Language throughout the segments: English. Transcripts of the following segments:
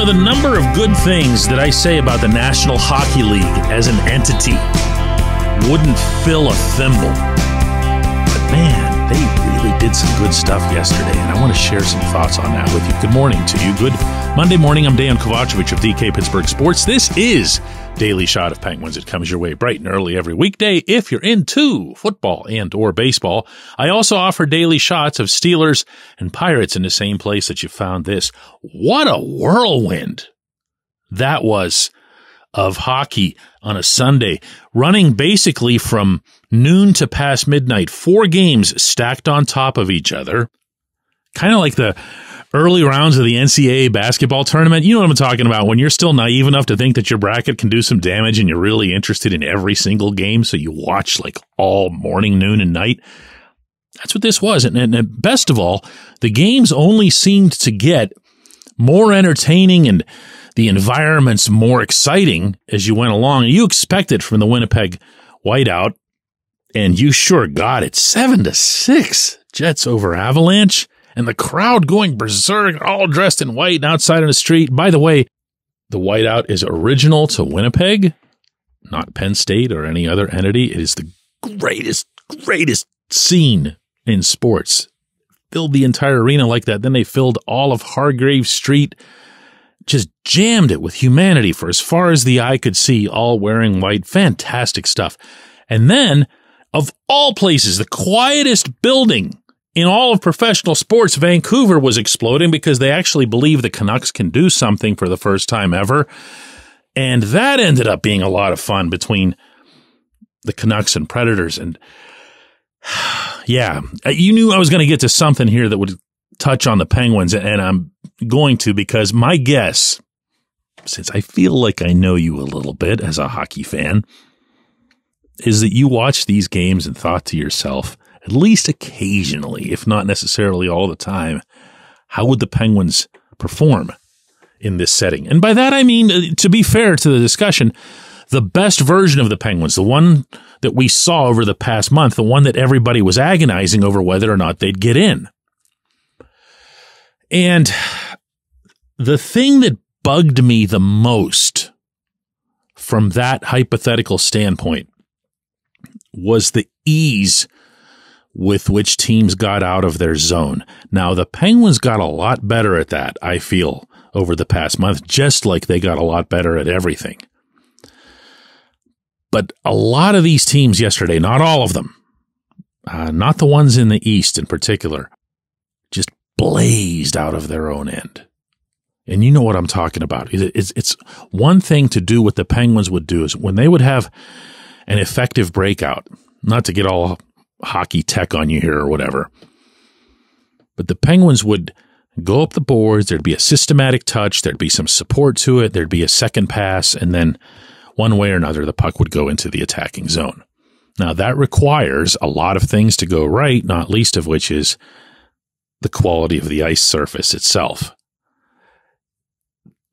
the number of good things that I say about the National Hockey League as an entity wouldn't fill a thimble. But man, they really did some good stuff yesterday, and I want to share some thoughts on that with you. Good morning to you. Good Monday morning. I'm Dejan Kovacevic of DK Pittsburgh Sports. This is Daily Shot of Penguins. It comes your way bright and early every weekday if you're into football and or baseball. I also offer daily shots of Steelers and Pirates in the same place that you found this. What a whirlwind that was of hockey on a Sunday, running basically from noon to past midnight. 4 games stacked on top of each other, kind of like the early rounds of the NCAA basketball tournament. You know what I'm talking about, when you're still naive enough to think that your bracket can do some damage and you're really interested in every single game, so you watch like all morning, noon, and night. That's what this was. And best of all, the games only seemed to get more entertaining and the environments more exciting as you went along. You expected from the Winnipeg Whiteout, and you sure got it. 7-6 Jets over Avalanche. And the crowd going berserk, all dressed in white and outside on the street. By the way, the whiteout is original to Winnipeg, not Penn State or any other entity. It is the greatest scene in sports. Filled the entire arena like that. Then they filled all of Hargrave Street, just jammed it with humanity for as far as the eye could see, all wearing white. Fantastic stuff. And then, of all places, the quietest building in all of professional sports, Vancouver was exploding because they actually believe the Canucks can do something for the first time ever. And that ended up being a lot of fun between the Canucks and Predators. And yeah, you knew I was going to get to something here that would touch on the Penguins, and I'm going to, because my guess, since I feel like I know you a little bit as a hockey fan, is that you watched these games and thought to yourself, at least occasionally, if not necessarily all the time, how would the Penguins perform in this setting? And by that, I mean, to be fair to the discussion, the best version of the Penguins, the one that we saw over the past month, the one that everybody was agonizing over whether or not they'd get in. And the thing that bugged me the most from that hypothetical standpoint was the ease with which teams got out of their zone. Now, the Penguins got a lot better at that, I feel, over the past month, just like they got a lot better at everything. But a lot of these teams yesterday, not all of them, not the ones in the East in particular, just blazed out of their own end. And you know what I'm talking about. It's one thing to do what the Penguins would do is when they would have an effective breakout, not to get all hockey tech on you here or whatever, but the Penguins would go up the boards, there'd be a systematic touch, there'd be some support to it, there'd be a second pass, and then one way or another, the puck would go into the attacking zone. Now, that requires a lot of things to go right, not least of which is the quality of the ice surface itself.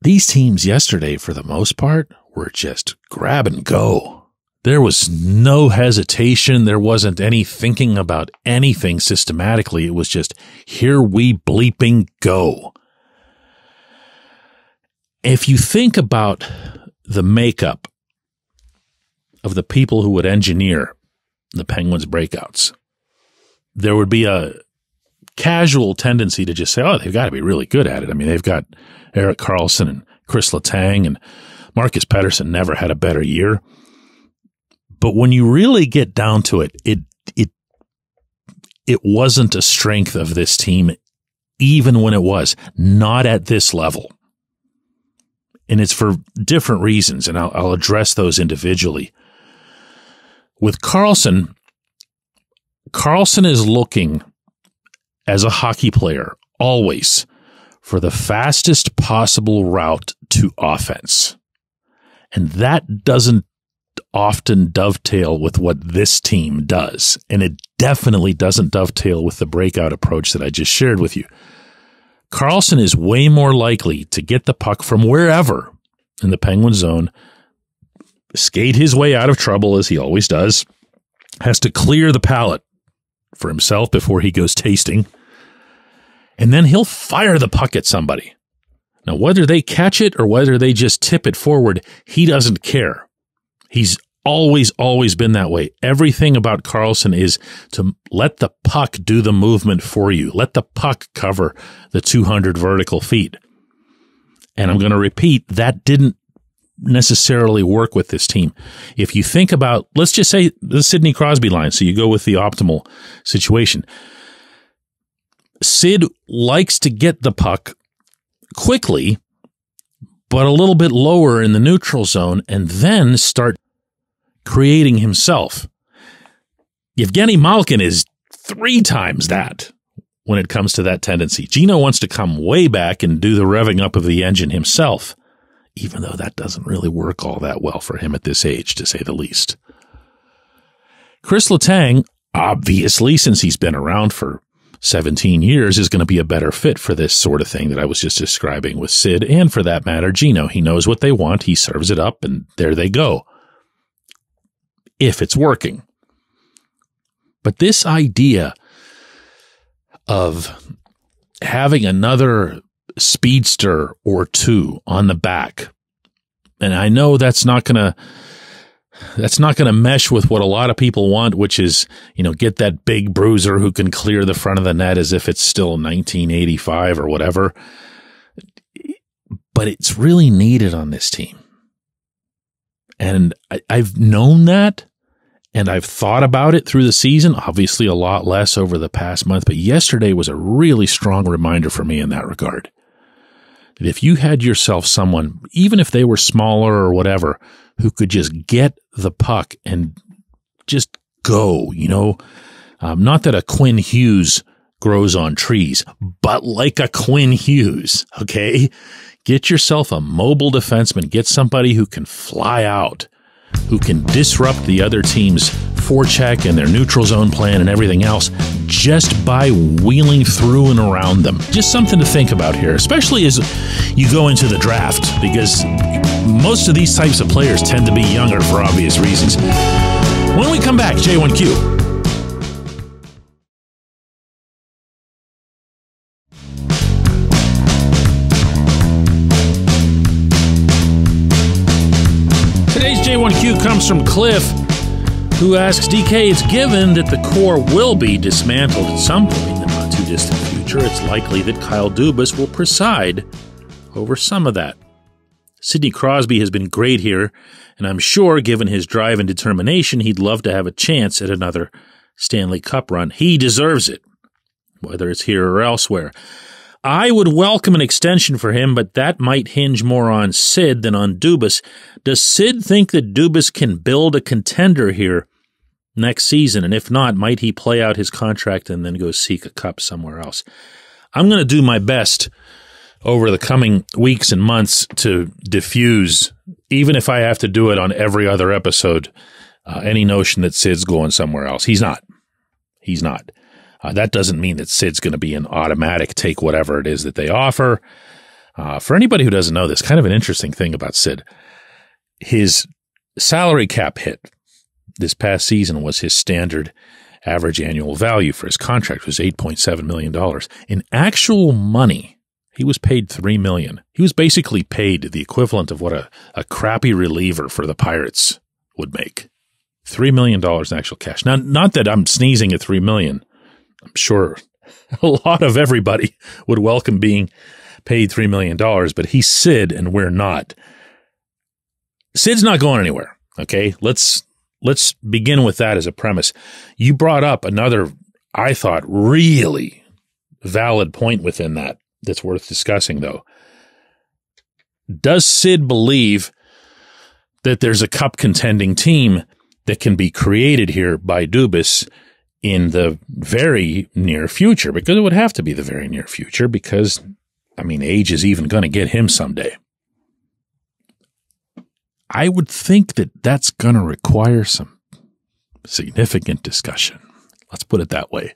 These teams yesterday, for the most part, were just grab and go. There was no hesitation. There wasn't any thinking about anything systematically. It was just, here we bleeping go. If you think about the makeup of the people who would engineer the Penguins' breakouts, there would be a casual tendency to just say, oh, they've got to be really good at it. I mean, they've got Erik Karlsson and Chris Letang, and Marcus Pettersson never had a better year. But when you really get down to it, it wasn't a strength of this team, even when it was not at this level. And it's for different reasons, and I'll address those individually. With Karlsson is looking, as a hockey player, always for the fastest possible route to offense. And that doesn't often dovetail with what this team does. And it definitely doesn't dovetail with the breakout approach that I just shared with you. Karlsson is way more likely to get the puck from wherever in the Penguin zone, skate his way out of trouble as he always does, has to clear the palate for himself before he goes tasting, and then he'll fire the puck at somebody. Now, whether they catch it or whether they just tip it forward, he doesn't care. He's always been that way. Everything about Carlson is to let the puck do the movement for you. Let the puck cover the 200 vertical feet. And I'm going to repeat, that didn't necessarily work with this team. If you think about, let's just say the Sidney Crosby line, so you go with the optimal situation. Sid likes to get the puck quickly, but a little bit lower in the neutral zone, and then start creating himself. Evgeny Malkin is 3 times that when it comes to that tendency. Gino wants to come way back and do the revving up of the engine himself, even though that doesn't really work all that well for him at this age, to say the least. Chris Letang, obviously, since he's been around for 17 years, is going to be a better fit for this sort of thing that I was just describing with Sid, and for that matter, Gino. He knows what they want, he serves it up, and there they go. If it's working. But this idea of having another speedster or two on the back, and I know that's not going to mesh with what a lot of people want, which is, get that big bruiser who can clear the front of the net as if it's still 1985 or whatever. But it's really needed on this team. And I've known that, and I've thought about it through the season, obviously a lot less over the past month, but yesterday was a really strong reminder for me in that regard. That if you had yourself someone, even if they were smaller or whatever, who could just get the puck and just go, not that a Quinn Hughes grows on trees, but like a Quinn Hughes, okay? Get yourself a mobile defenseman. Get somebody who can fly out, who can disrupt the other team's forecheck and their neutral zone plan and everything else just by wheeling through and around them. Just something to think about here, especially as you go into the draft, because most of these types of players tend to be younger for obvious reasons. When we come back, J1Q. Today's J1Q comes from Cliff, who asks, DK, it's given that the core will be dismantled at some point in the not-too-distant future. It's likely that Kyle Dubas will preside over some of that. Sidney Crosby has been great here, and I'm sure, given his drive and determination, he'd love to have a chance at another Stanley Cup run. He deserves it, whether it's here or elsewhere. I would welcome an extension for him, but that might hinge more on Sid than on Dubas. Does Sid think that Dubas can build a contender here next season? And if not, might he play out his contract and then go seek a cup somewhere else? I'm going to do my best over the coming weeks and months to diffuse, even if I have to do it on every other episode, any notion that Sid's going somewhere else. He's not. He's not. That doesn't mean that Sid's going to be an automatic take whatever it is that they offer. For anybody who doesn't know this, kind of an interesting thing about Sid, his salary cap hit this past season was his standard average annual value for his contract was $8.7 million. In actual money, he was paid $3 million. He was basically paid the equivalent of what a crappy reliever for the Pirates would make. $3 million in actual cash. Now, not that I'm sneezing at $3 million. I'm sure a lot of everybody would welcome being paid $3 million, but he's Sid and we're not. Sid's not going anywhere, okay? Let's begin with that as a premise. You brought up another, I thought, really valid point within that that's worth discussing, though. Does Sid believe that there's a cup contending team that can be created here by Dubas in the very near future? Because it would have to be the very near future because, age is even going to get him someday. I would think that that's going to require some significant discussion. Let's put it that way.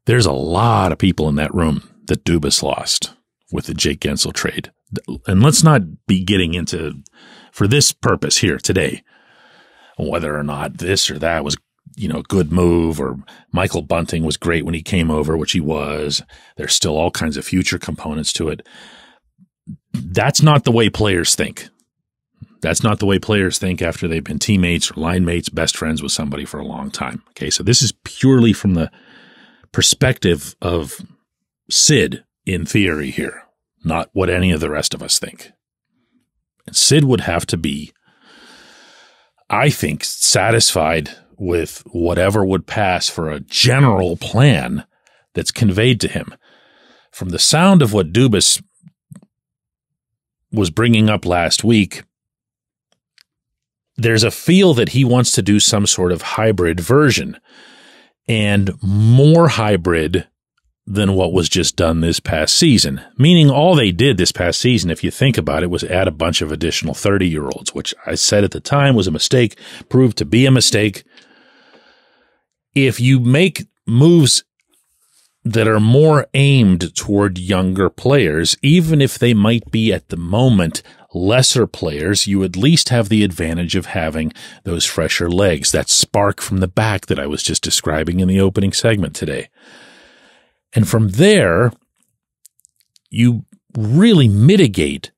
There's a lot of people in that room that Dubas lost with the Jake Gensel trade. And let's not be getting into, for this purpose here today, whether or not this or that was good move, or Michael Bunting was great when he came over, which he was. There's still all kinds of future components to it. That's not the way players think. That's not the way players think after they've been teammates or line mates, best friends with somebody for a long time. Okay, so this is purely from the perspective of Sid in theory here, not what any of the rest of us think. And Sid would have to be, I think, satisfied with whatever would pass for a general plan that's conveyed to him. From the sound of what Dubas was bringing up last week, there's a feel that he wants to do some sort of hybrid version, and more hybrid than what was just done this past season. Meaning all they did this past season, if you think about it, was add a bunch of additional 30-year-olds, which I said at the time was a mistake, proved to be a mistake. If you make moves that are more aimed toward younger players, even if they might be at the moment lesser players, you at least have the advantage of having those fresher legs, that spark from the back that I was just describing in the opening segment today. And from there, you really mitigate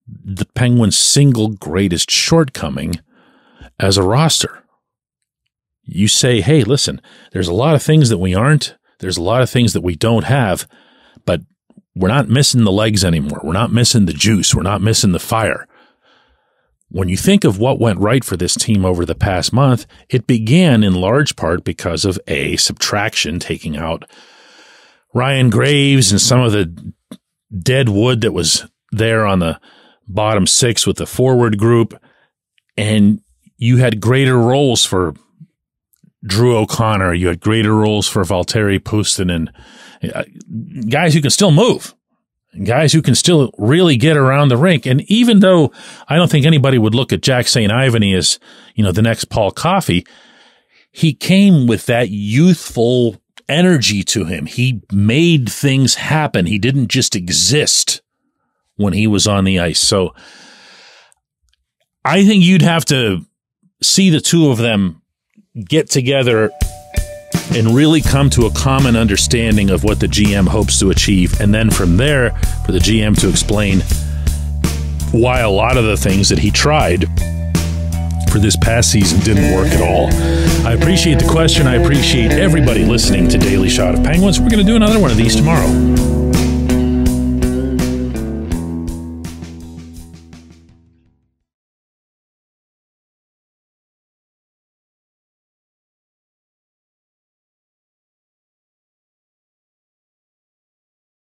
the Penguins' single greatest shortcoming as a roster. You say, hey, listen, there's a lot of things that we aren't. There's a lot of things that we don't have, but we're not missing the legs anymore. We're not missing the juice. We're not missing the fire. When you think of what went right for this team over the past month, it began in large part because of subtraction, taking out Ryan Graves and some of the dead wood that was there on the bottom six with the forward group. And you had greater roles for Drew O'Connor. You had greater roles for Valtteri Puustinen, and guys who can still move, guys who can still really get around the rink. And even though I don't think anybody would look at Jack St. Ivany as, the next Paul Coffey, he came with that youthful energy to him. He made things happen. He didn't just exist when he was on the ice. So I think you'd have to see the two of them get together and really come to a common understanding of what the GM hopes to achieve. And then from there, for the GM to explain why a lot of the things that he tried for this past season didn't work at all. I appreciate the question. I appreciate everybody listening to Daily Shot of Penguins. We're going to do another one of these tomorrow.